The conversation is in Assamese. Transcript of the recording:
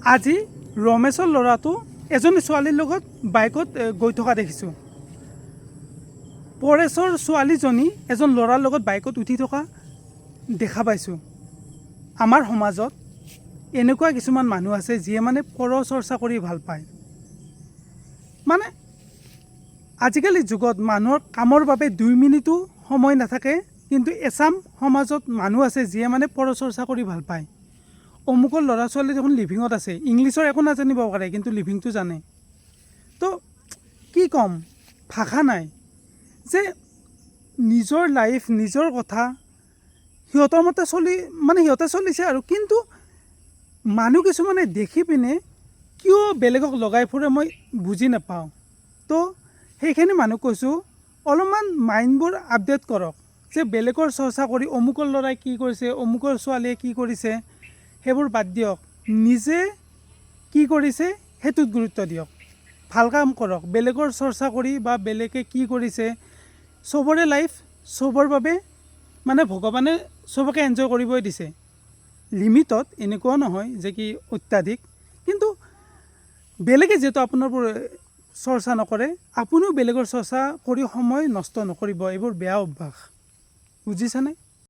আজি ৰমেশৰ ল'ৰাটো এজনী ছোৱালীৰ লগত বাইকত গৈ থকা দেখিছোঁ। পৰেশৰ ছোৱালীজনী এজন ল'ৰাৰ লগত বাইকত উঠি থকা দেখা পাইছোঁ। আমাৰ সমাজত এনেকুৱা কিছুমান মানুহ আছে যিয়ে মানে পৰচৰ্চা কৰি ভাল পায়। মানে আজিকালি যুগত মানুহৰ কামৰ বাবে 2 মিনিটো সময় নাথাকে, কিন্তু এচাম সমাজত মানুহ আছে যিয়ে মানে পৰচৰ্চা কৰি ভাল পায়। অমুকৰ ল'ৰা ছোৱালী দেখোন লিভিঙত আছে, ইংলিছৰ একো নাজানিব পাৰে কিন্তু লিভিংটো জানে। তো কি ক'ম, ভাষা নাই যে নিজৰ লাইফ নিজৰ কথা সিহঁতৰ মতে সিহঁতে চলিছে আৰু, কিন্তু মানুহ কিছুমানে দেখি পিনে কিয় বেলেগক লগাই ফুৰে মই বুজি নাপাওঁ। তো সেইখিনি মানুহ কৈছোঁ, অলপমান মাইণ্ডবোৰ আপডেট কৰক, যে বেলেগৰ চৰ্চা কৰি অমুকৰ ল'ৰাই কি কৰিছে, অমুকৰ ছোৱালীয়ে কি কৰিছে সেইবোৰ বাদ দিয়ক। নিজে কি কৰিছে সেইটোত গুৰুত্ব দিয়ক, ভাল কাম কৰক। বেলেগৰ চৰ্চা কৰি বা বেলেগে কি কৰিছে, চবৰে লাইফ চবৰ বাবে মানে ভগৱানে চবকে এনজয় কৰিবই দিছে, লিমিটত। এনেকুৱাও নহয় যে কি অত্যাধিক। কিন্তু বেলেগে যিহেতু আপোনাৰ চৰ্চা নকৰে, আপুনিও বেলেগৰ চৰ্চা কৰি সময় নষ্ট নকৰিব। এইবোৰ বেয়া অভ্যাস, বুজিছেনে?